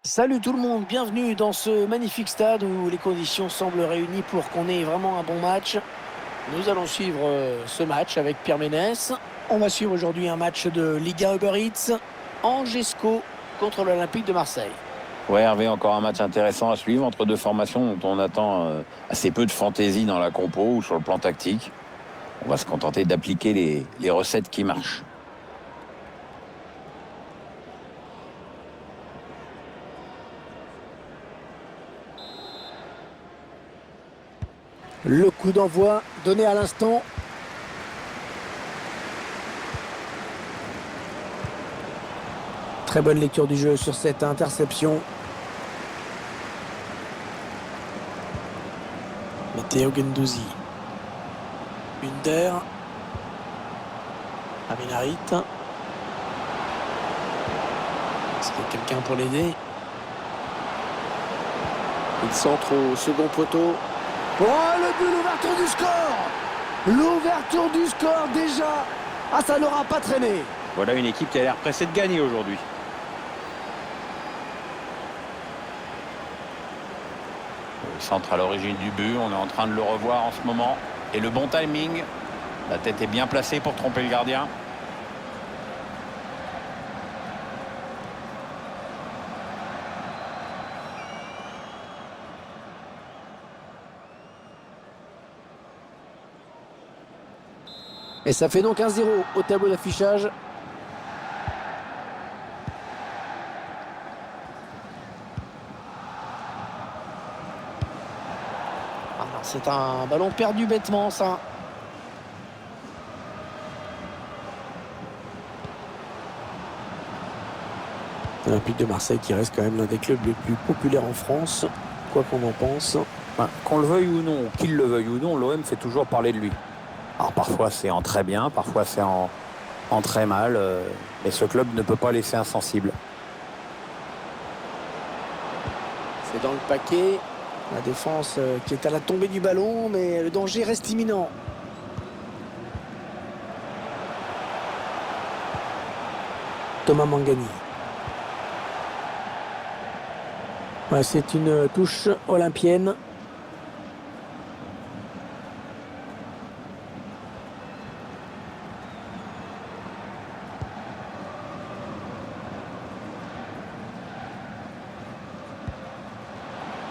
Salut tout le monde, bienvenue dans ce magnifique stade où les conditions semblent réunies pour qu'on ait vraiment un bon match. Nous allons suivre ce match avec Pierre Ménès. On va suivre aujourd'hui un match de Liga Uber Eats, Angesco contre l'Olympique de Marseille. Ouais, Hervé, encore un match intéressant à suivre entre deux formations dont on attend assez peu de fantaisie dans la compo ou sur le plan tactique. On va se contenter d'appliquer les recettes qui marchent. Le coup d'envoi donné à l'instant. Très bonne lecture du jeu sur cette interception. Matteo Guendouzi. Under. Aminarit. Est-ce qu'il y a quelqu'un pour l'aider? Il centre au second poteau. Oh, le but, l'ouverture du score! L'ouverture du score déjà! Ah, ça n'aura pas traîné. Voilà une équipe qui a l'air pressée de gagner aujourd'hui. Le centre à l'origine du but, on est en train de le revoir en ce moment. Et le bon timing, la tête est bien placée pour tromper le gardien. Et ça fait donc 1-0 au tableau d'affichage. C'est un ballon perdu bêtement, ça. L'Olympique de Marseille qui reste quand même l'un des clubs les plus populaires en France, quoi qu'on en pense. Qu'on le veuille ou non, qu'il le veuille ou non, l'OM fait toujours parler de lui. Alors parfois c'est en très bien, parfois c'est en très mal, mais ce club ne peut pas laisser insensible. C'est dans le paquet. La défense qui est à la tombée du ballon, mais le danger reste imminent. Thomas Mangani. Ouais, c'est une touche olympienne.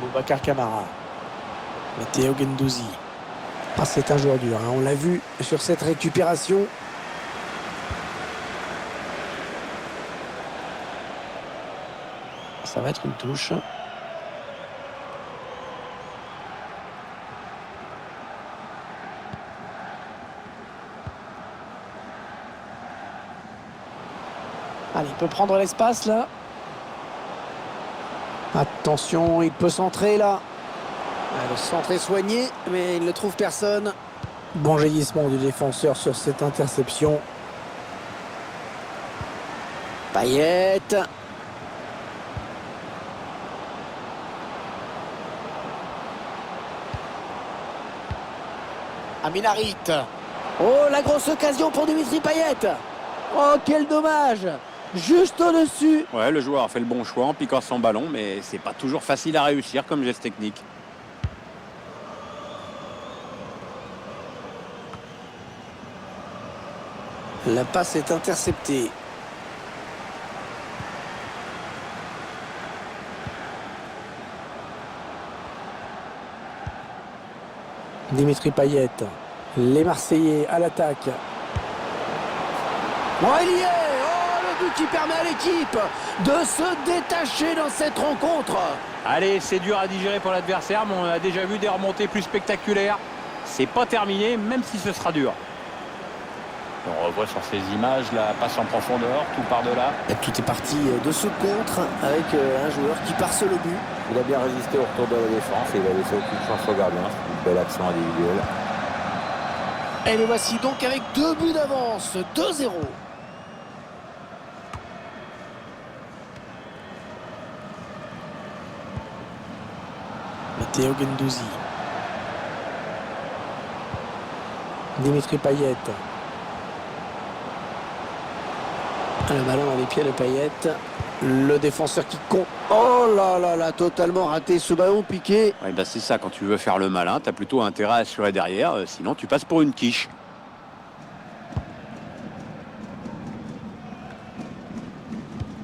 Boubacar Kamara. Matteo Guendouzi. Ah, c'est un joueur dur, hein. On l'a vu sur cette récupération. Ça va être une touche. Allez, il peut prendre l'espace là. Attention, il peut centrer là. Le centre est soigné, mais il ne trouve personne. Bon jaillissement du défenseur sur cette interception. Payet. Aminarit. Oh, la grosse occasion pour Dimitri Payet. Oh, quel dommage! Juste au-dessus. Ouais, le joueur a fait le bon choix en piquant son ballon, mais c'est pas toujours facile à réussir comme geste technique. La passe est interceptée. Dimitri Payet. Les Marseillais à l'attaque. Oh, il y est! Oh, le but qui permet à l'équipe de se détacher dans cette rencontre. Allez, c'est dur à digérer pour l'adversaire, mais on a déjà vu des remontées plus spectaculaires. C'est pas terminé, même si ce sera dur. On revoit sur ces images la passe en profondeur, tout par-delà. Et tout est parti de ce contre avec un joueur qui part seul au but. Il a bien résisté au retour de la défense et il a laissé aucune chance au gardien. C'est une belle action individuelle. Et les voici donc avec 2 buts d'avance, 2-0. Matteo Guendouzi. Dimitri Payet. Le ballon dans les pieds de Payet. Le défenseur qui compte. Oh là là là, totalement raté ce ballon piqué. Ouais, bah c'est ça, quand tu veux faire le malin, tu as plutôt intérêt à assurer derrière, sinon tu passes pour une quiche.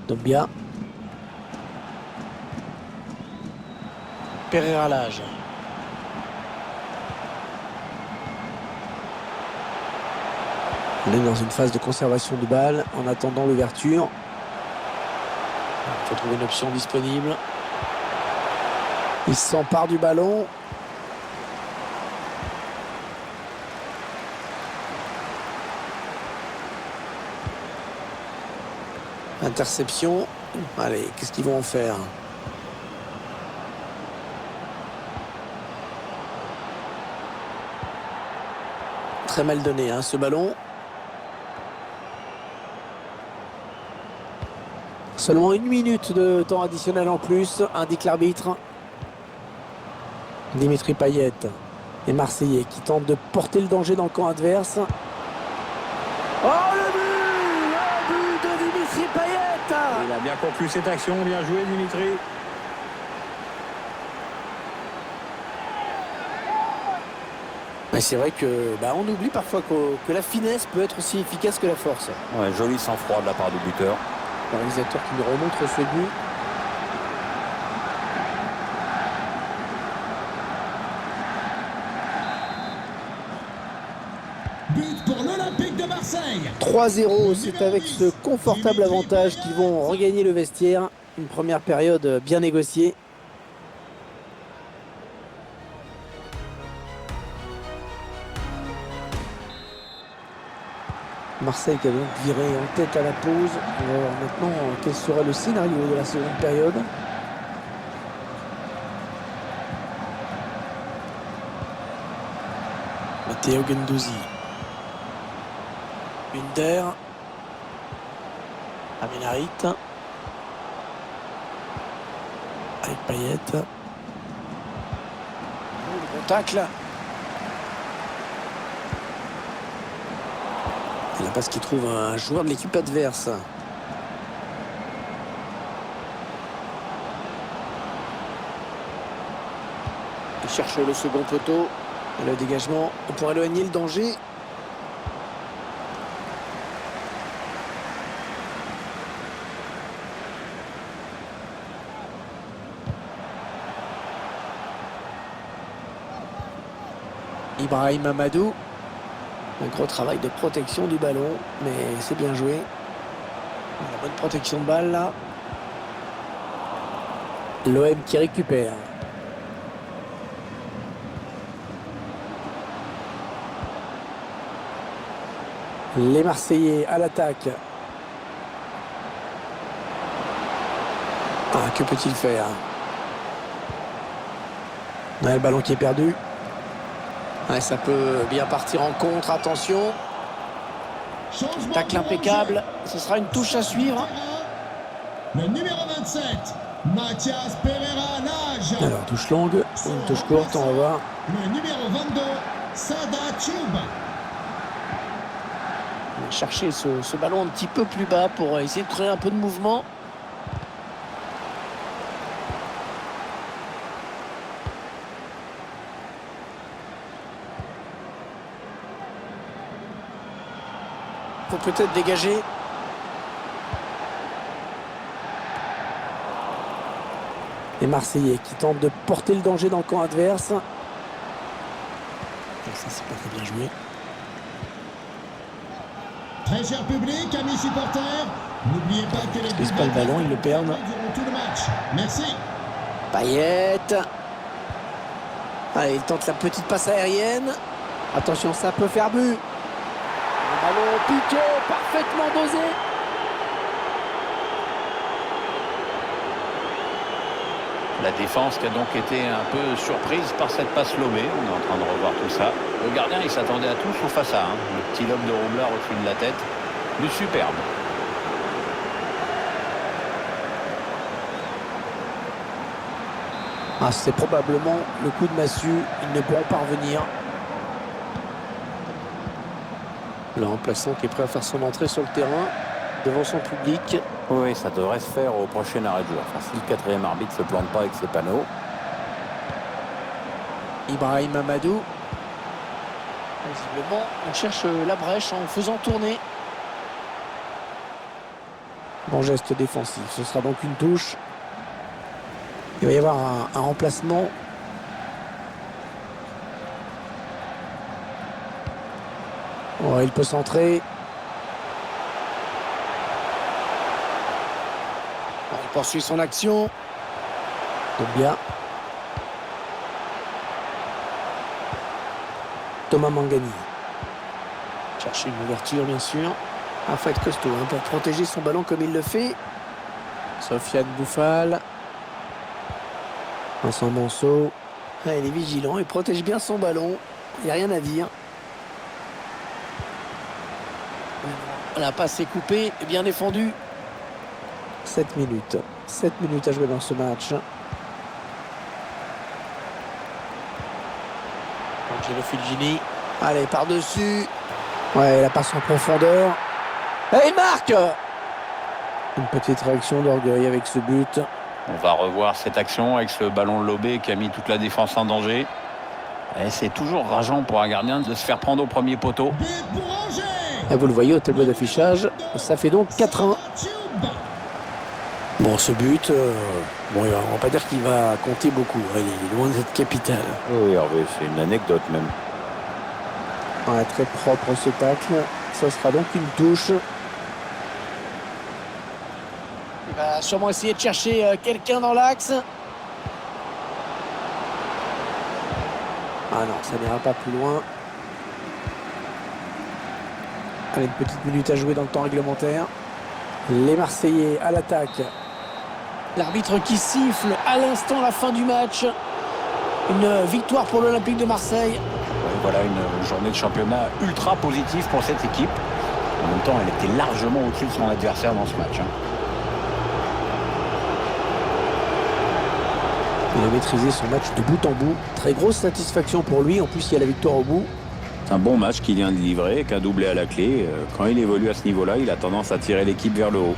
Dombia. Pereira Lage. On est dans une phase de conservation de balle en attendant l'ouverture. Il faut trouver une option disponible. Il s'empare du ballon. Interception. Allez, qu'est-ce qu'ils vont en faire? Très mal donné, hein, ce ballon. Seulement 1 minute de temps additionnel en plus, indique l'arbitre. Dimitri Payet, les Marseillais qui tentent de porter le danger dans le camp adverse. Oh, le but de Dimitri Payet! Il a bien conclu cette action, bien joué Dimitri. Mais c'est vrai que on oublie parfois que la finesse peut être aussi efficace que la force. Ouais, joli sang-froid de la part du buteur. Le réalisateur qui nous remontre ce but. But pour l'Olympique de Marseille. 3-0, c'est avec ce confortable avantage qu'ils vont regagner le vestiaire. Une première période bien négociée. Marseille qui a donc viré en tête à la pause. On va voir maintenant quel sera le scénario de la seconde période. Matteo Guendouzi. Under. Aminarit. Avec Payet. Le bon tacle. La passe qui trouve un joueur de l'équipe adverse. Il cherche le second poteau. Et le dégagement pour éloigner le danger. Ibrahim Amadou. Un gros travail de protection du ballon, mais c'est bien joué. La bonne protection de balle là. L'OM qui récupère. Les Marseillais à l'attaque. Ah, que peut-il faire? Ouais, le ballon qui est perdu. Ouais, ça peut bien partir en contre, attention. Tacle impeccable, ce sera une touche à suivre. Le numéro 27, Mathias Pereira Lage. Alors, touche longue, une touche courte, on va voir. Le numéro 22, Sada Thioub. On va chercher ce ballon un petit peu plus bas pour essayer de créer un peu de mouvement. Faut peut-être dégager. Les Marseillais qui tentent de porter le danger dans le camp adverse. Et ça, c'est pas très bien joué. Très cher public, amis supporters, n'oubliez pas que les Ils pas le ballon, ils le perdent. durant tout le match. Merci. Payet. Allez, il tente la petite passe aérienne. Attention, ça peut faire but. Le ballon piqué, parfaitement dosé. La défense qui a donc été un peu surprise par cette passe lobée. On est en train de revoir tout ça. Le gardien, il s'attendait à tout sauf à ça. Le petit lobe de Roublard au-dessus de la tête. Du superbe. Ah, c'est probablement le coup de massue. Ils ne pourront pas revenir. Le remplaçant qui est prêt à faire son entrée sur le terrain. devant son public. Oui, ça devrait se faire au prochain arrêt de jeu. Enfin, si le quatrième arbitre ne se plante pas avec ses panneaux. Ibrahim Amadou. Visiblement, on cherche la brèche en faisant tourner. Bon geste défensif, ce sera donc une touche. Il va y avoir un remplacement. Oh, il peut centrer. Bon, il poursuit son action. Donc bien. Thomas Mangani. Chercher une ouverture, bien sûr. Un fight costaud hein, pour protéger son ballon comme il le fait. Sofiane Bouffal. Vincent Manceau. Ah, il est vigilant, il protège bien son ballon. Il n'y a rien à dire. La passe est coupée, bien défendue. 7 minutes. 7 minutes à jouer dans ce match. Angelo Fulgini. Allez, par-dessus. Ouais, la passe en profondeur. Et il marque! Une petite réaction d'orgueil avec ce but. On va revoir cette action avec ce ballon lobé qui a mis toute la défense en danger. Et c'est toujours rageant pour un gardien de se faire prendre au premier poteau. But pour Angers. Et vous le voyez au tableau d'affichage, ça fait donc 4-1. Bon, ce but, bon, on va pas dire qu'il va compter beaucoup. Il est loin d'être capital. Oui, Hervé, c'est une anecdote même. Ouais, très propre ce tacle. Ça sera donc une touche. Il va sûrement essayer de chercher quelqu'un dans l'axe. Ah non, ça n'ira pas plus loin. Allez, une petite minute à jouer dans le temps réglementaire. Les Marseillais à l'attaque. L'arbitre qui siffle à l'instant la fin du match. Une victoire pour l'Olympique de Marseille. Voilà une journée de championnat ultra positive pour cette équipe. En même temps, elle était largement au-dessus de son adversaire dans ce match. Il a maîtrisé son match de bout en bout. Très grosse satisfaction pour lui. En plus, il y a la victoire au bout. C'est un bon match qu'il vient de livrer, qu'un doublé à la clé. Quand il évolue à ce niveau-là, il a tendance à tirer l'équipe vers le haut.